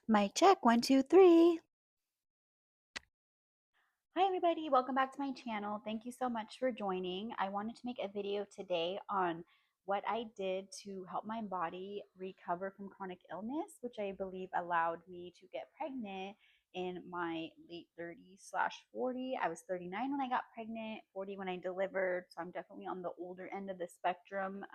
Mic check, one, two, three. Hi everybody, welcome back to my channel. Thank you so much for joining. I wanted to make a video today on what I did to help my body recover from chronic illness, which I believe allowed me to get pregnant in my late 30s slash 40. I was 39 when I got pregnant, 40 when I delivered, so I'm definitely on the older end of the spectrum,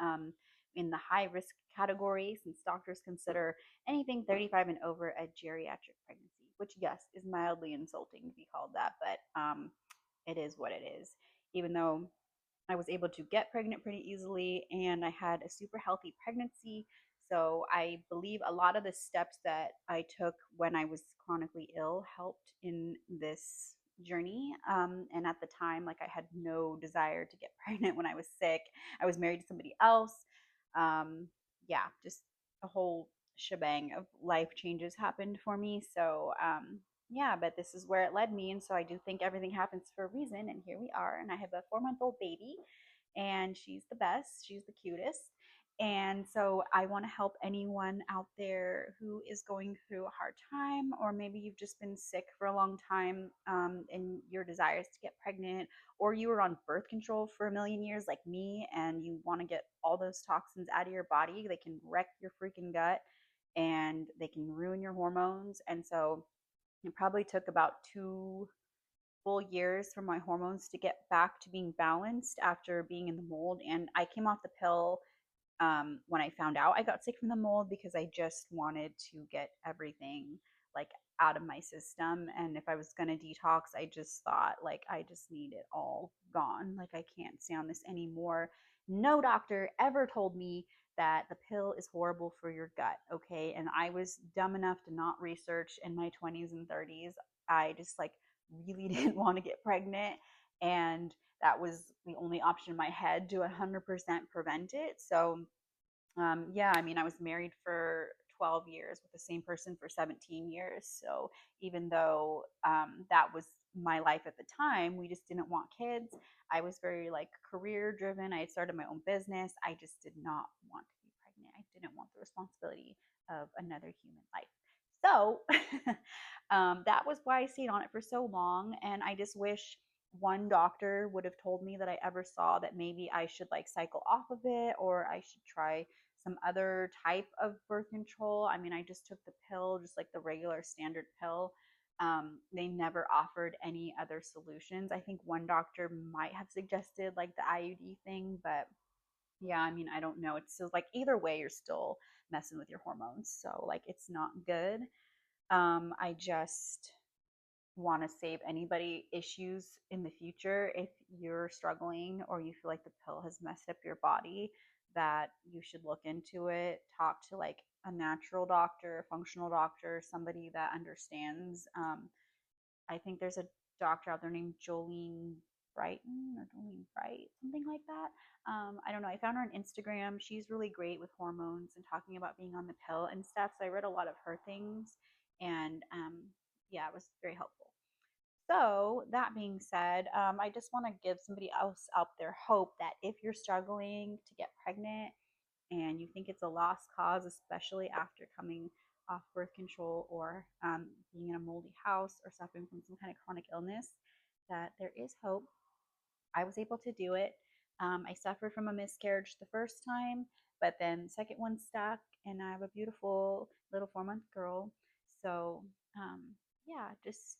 in the high risk category, since doctors consider anything 35 and over a geriatric pregnancy, which, yes, is mildly insulting to be called that, but it is what it is. Even though I was able to get pregnant pretty easily and I had a super healthy pregnancy. So I believe a lot of the steps that I took when I was chronically ill helped in this journey. And at the time, like, I had no desire to get pregnant when I was sick. I was married to somebody else. Yeah, just a whole shebang of life changes happened for me. So yeah, but this is where it led me. And so I do think everything happens for a reason. And here we are. And I have a 4-month-old baby, and she's the best. She's the cutest. And so I want to help anyone out there who is going through a hard time, or maybe you've just been sick for a long time, and your desires to get pregnant, or you were on birth control for a million years like me, and you want to get all those toxins out of your body. They can wreck your freaking gut and they can ruin your hormones. And so it probably took about 2 full years for my hormones to get back to being balanced after being in the mold. And I came off the pill when I found out I got sick from the mold, because I just wanted to get everything like out of my system. And if I was going to detox, I just thought, like, I just need it all gone. Like, I can't stay on this anymore. No doctor ever told me that the pill is horrible for your gut. Okay. And I was dumb enough to not research in my 20s and 30s. I just, like, really didn't want to get pregnant. And that was the only option in my head to 100% prevent it. So yeah, I mean, I was married for 12 years with the same person for 17 years. So even though that was my life at the time, we just didn't want kids. I was very, like, career driven. I had started my own business. I just did not want to be pregnant. I didn't want the responsibility of another human life. So that was why I stayed on it for so long. And I just wish one doctor would have told me that I ever saw that maybe I should, like, cycle off of it, or I should try some other type of birth control. I mean, I just took the pill, just like the regular standard pill. They never offered any other solutions. I think one doctor might have suggested, like, the IUD thing, but yeah, I mean, I don't know. It's still like, either way, you're still messing with your hormones. So, like, it's not good. I just want to save anybody issues in the future. If you're struggling or you feel like the pill has messed up your body, that you should look into it. Talk to, like, a natural doctor, a functional doctor, somebody that understands. I think there's a doctor out there named Jolene Brighton, or Jolene Bright, something like that. I don't know. I found her on Instagram. She's really great with hormones and talking about being on the pill and stuff. So I read a lot of her things, and yeah, it was very helpful. So, that being said, I just want to give somebody else out there hope that if you're struggling to get pregnant and you think it's a lost cause, especially after coming off birth control, or being in a moldy house, or suffering from some kind of chronic illness, that there is hope. I was able to do it. I suffered from a miscarriage the first time, but then the second one stuck, and I have a beautiful little 4-month girl. So, yeah, just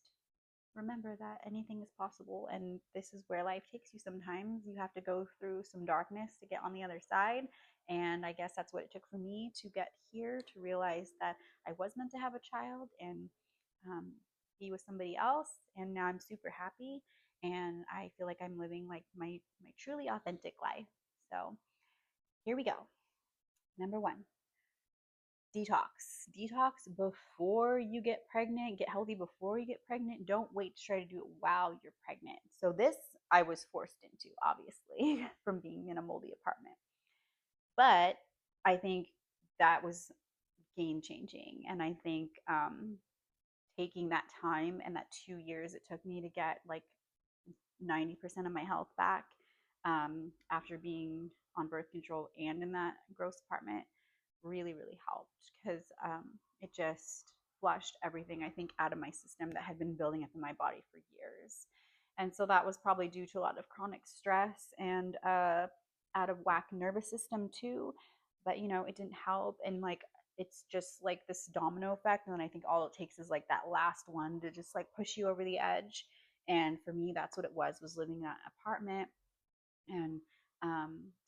remember that anything is possible, and this is where life takes you. Sometimes you have to go through some darkness to get on the other side, and I guess that's what it took for me to get here, to realize that I was meant to have a child, and um, be with somebody else, and now I'm super happy, and I feel like I'm living, like, my truly authentic life. So here we go. Number one: detox before you get pregnant. Get healthy before you get pregnant. Don't wait to try to do it while you're pregnant. So this I was forced into, obviously, from being in a moldy apartment, but I think that was game changing. And I think taking that time and that 2 years it took me to get, like, 90% of my health back, after being on birth control and in that gross apartment, really, really helped, because it just flushed everything, I think, out of my system that had been building up in my body for years. And so that was probably due to a lot of chronic stress and out of whack nervous system too. But it didn't help. And like, it's just like this domino effect. And then I think all it takes is like that last one to just like push you over the edge. And for me, that's what it was living in that apartment and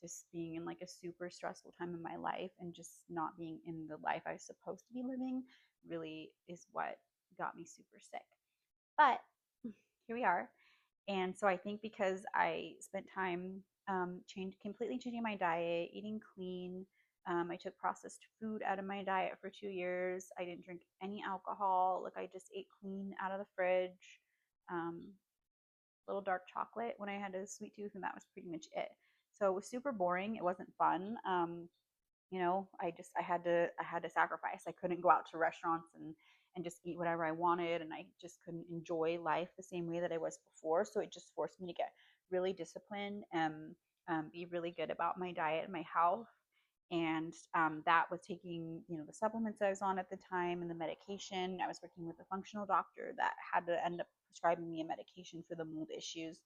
just being in like a super stressful time in my life and just not being in the life I was supposed to be living really is what got me super sick. But here we are. And so I think because I spent time completely changing my diet, eating clean. I took processed food out of my diet for 2 years. I didn't drink any alcohol. Like I just ate clean out of the fridge. Um, little dark chocolate when I had a sweet tooth, and that was pretty much it. So it was super boring. It wasn't fun. I had to sacrifice. I couldn't go out to restaurants and just eat whatever I wanted, and I just couldn't enjoy life the same way that I was before. So it just forced me to get really disciplined and be really good about my diet and my health. And that was taking the supplements I was on at the time and the medication. I was working with a functional doctor that had to end up prescribing me a medication for the mold issues.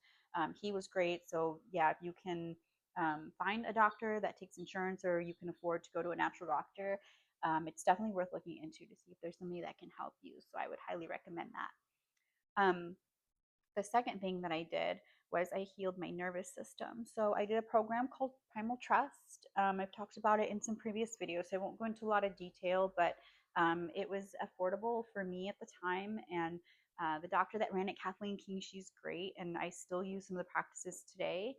He was great. So yeah, if you can find a doctor that takes insurance or you can afford to go to a natural doctor, it's definitely worth looking into to see if there's somebody that can help you. So I would highly recommend that. The second thing that I did was I healed my nervous system. So I did a program called Primal Trust. I've talked about it in some previous videos, so I won't go into a lot of detail, but it was affordable for me at the time. And the doctor that ran it, Kathleen King, she's great. And I still use some of the practices today.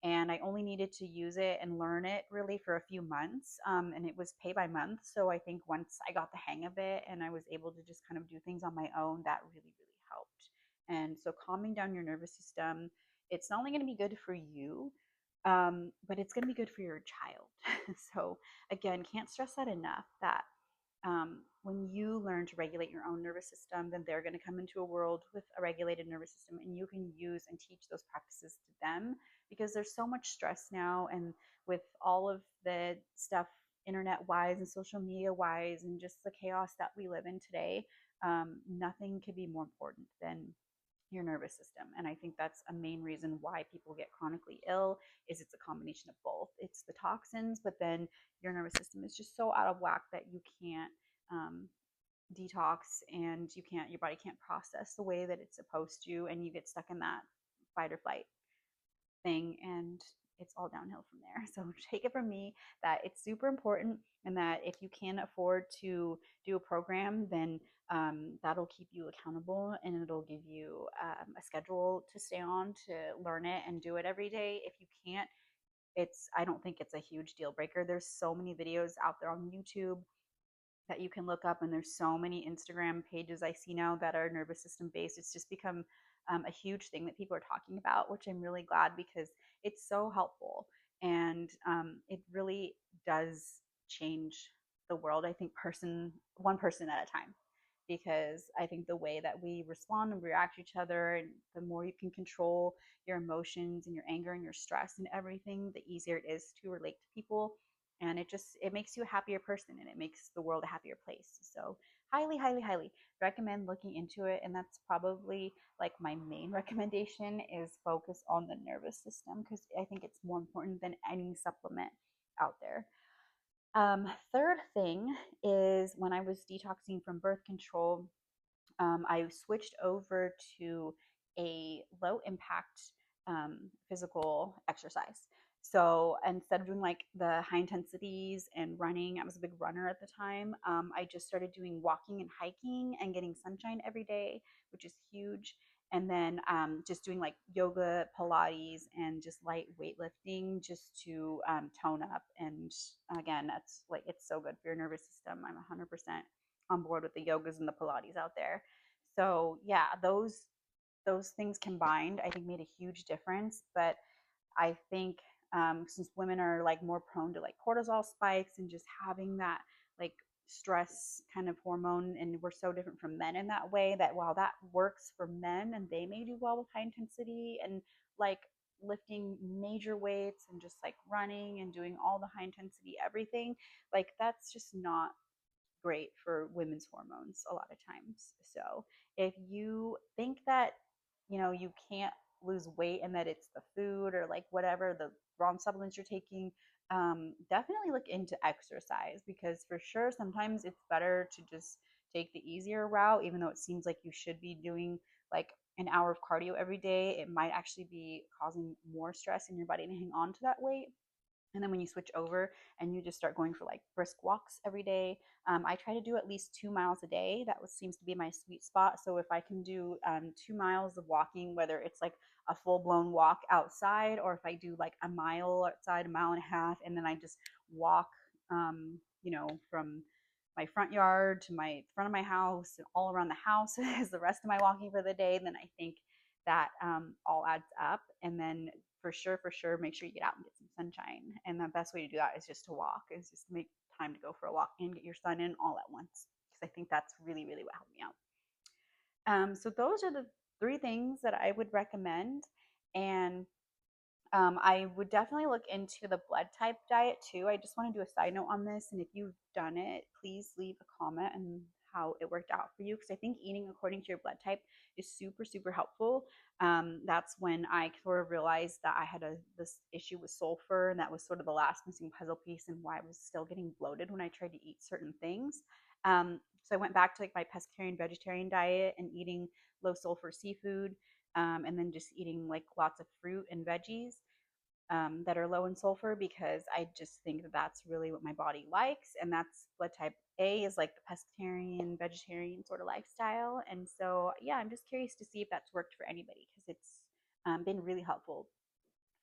And I only needed to use it and learn it really for a few months. And it was pay by month. So I think once I got the hang of it and I was able to just kind of do things on my own, that really, really helped. And so calming down your nervous system, it's not only going to be good for you, but it's going to be good for your child. So again, can't stress that enough that when you learn to regulate your own nervous system, then they're going to come into a world with a regulated nervous system, and you can use and teach those practices to them because there's so much stress now. And with all of the stuff, internet wise and social media wise, and just the chaos that we live in today, nothing could be more important than your nervous system. And I think that's a main reason why people get chronically ill is it's a combination of both. It's the toxins, but then your nervous system is just so out of whack that you can't um, detox, and your body can't process the way that it's supposed to, and you get stuck in that fight or flight thing, and it's all downhill from there. So take it from me that it's super important, and that if you can afford to do a program, then that'll keep you accountable, and it'll give you a schedule to stay on to learn it and do it every day. If you can't, I don't think it's a huge deal breaker. There's so many videos out there on YouTube that you can look up, and there's so many Instagram pages I see now that are nervous system based. It's just become a huge thing that people are talking about, which I'm really glad because it's so helpful, and it really does change the world. I think one person at a time, because I think the way that we respond and react to each other, and the more you can control your emotions and your anger and your stress and everything, the easier it is to relate to people. And it makes you a happier person, and it makes the world a happier place. So highly, highly, highly recommend looking into it. And that's probably like my main recommendation is focus on the nervous system, because I think it's more important than any supplement out there. Third thing is when I was detoxing from birth control, I switched over to a low impact physical exercise. So instead of doing like the high intensities and running, I was a big runner at the time. I just started doing walking and hiking and getting sunshine every day, which is huge. And then just doing like yoga, Pilates, and just light weightlifting just to tone up. And again, that's like, it's so good for your nervous system. I'm 100% on board with the yogas and the Pilates out there. So yeah, those things combined, I think made a huge difference. But I think since women are like more prone to like cortisol spikes and just having that like stress kind of hormone, and we're so different from men in that way, that while that works for men and they may do well with high intensity and like lifting major weights and just like running and doing all the high intensity everything, like that's just not great for women's hormones a lot of times. So if you think that, you can't lose weight and that it's the food or like whatever the wrong supplements you're taking, definitely look into exercise, because for sure sometimes it's better to just take the easier route, even though it seems like you should be doing like an hour of cardio every day. It might actually be causing more stress in your body to hang on to that weight. And then when you switch over and you just start going for like brisk walks every day, I try to do at least 2 miles a day. That seems to be my sweet spot. So if I can do 2 miles of walking, whether it's like a full blown walk outside, or if I do like a mile outside, a mile and a half, and then I just walk, from my front yard to my front of my house and all around the house as the rest of my walking for the day, then I think that all adds up. And then for sure, make sure you get out and get some sunshine. And the best way to do that is just to walk, is just to make time to go for a walk and get your sun in all at once. Because I think that's really, really what helped me out. So those are the three things that I would recommend. And I would definitely look into the blood type diet too. I just want to do a side note on this. And if you've done it, please leave a comment on how it worked out for you. Because I think eating according to your blood type is super, super helpful. That's when I sort of realized that I had this issue with sulfur. And that was sort of the last missing puzzle piece, and why I was still getting bloated when I tried to eat certain things. So I went back to like my pescatarian, vegetarian diet and eating low sulfur seafood, and then just eating like lots of fruit and veggies that are low in sulfur, because I just think that that's really what my body likes. And that's blood type A, is like the pescatarian, vegetarian sort of lifestyle. And so, yeah, I'm just curious to see if that's worked for anybody, because it's been really helpful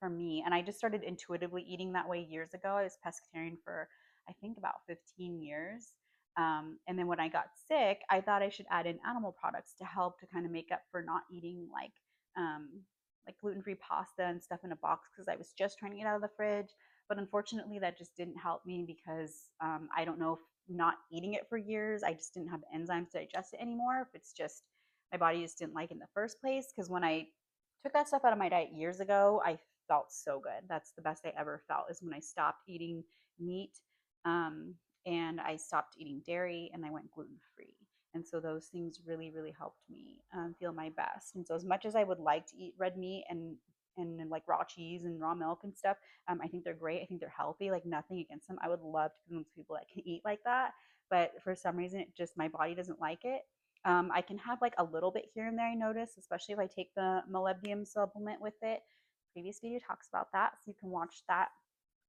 for me. And I just started intuitively eating that way years ago. I was pescatarian for, I think, about 15 years. And then when I got sick, I thought I should add in animal products to help to kind of make up for not eating um, like gluten-free pasta and stuff in a box, because I was just trying to get out of the fridge. But unfortunately, that just didn't help me, because I don't know if not eating it for years, I just didn't have the enzymes to digest it anymore. If it's just my body just didn't like it in the first place. Because when I took that stuff out of my diet years ago, I felt so good. That's the best I ever felt, is when I stopped eating meat, um, and I stopped eating dairy, and I went gluten free. And so those things really, really helped me feel my best. And so as much as I would like to eat red meat and like raw cheese and raw milk and stuff, I think they're great. I think they're healthy. Like, nothing against them. I would love to convince people that can eat like that, but for some reason, it just, my body doesn't like it. I can have like a little bit here and there, I notice, especially if I take the molybdenum supplement with it. Previous video talks about that, so you can watch that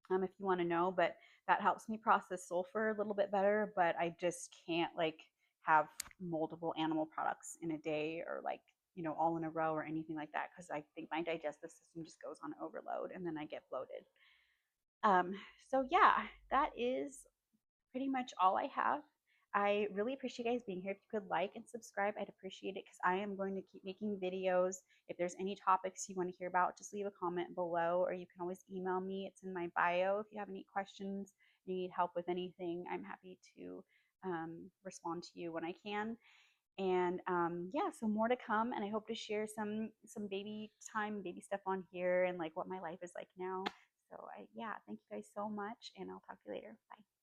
if you want to know. But that helps me process sulfur a little bit better. But I just can't like have multiple animal products in a day, or like, all in a row or anything like that, because I think my digestive system just goes on overload and then I get bloated. Um, so yeah, that is pretty much all I have. I really appreciate you guys being here. If you could like and subscribe, I'd appreciate it, because I am going to keep making videos. If there's any topics you want to hear about, just leave a comment below, or you can always email me. It's in my bio. If you have any questions, you need help with anything, I'm happy to respond to you when I can. And yeah, so more to come. And I hope to share some baby time, baby stuff on here, and like what my life is like now. So yeah, thank you guys so much, and I'll talk to you later. Bye.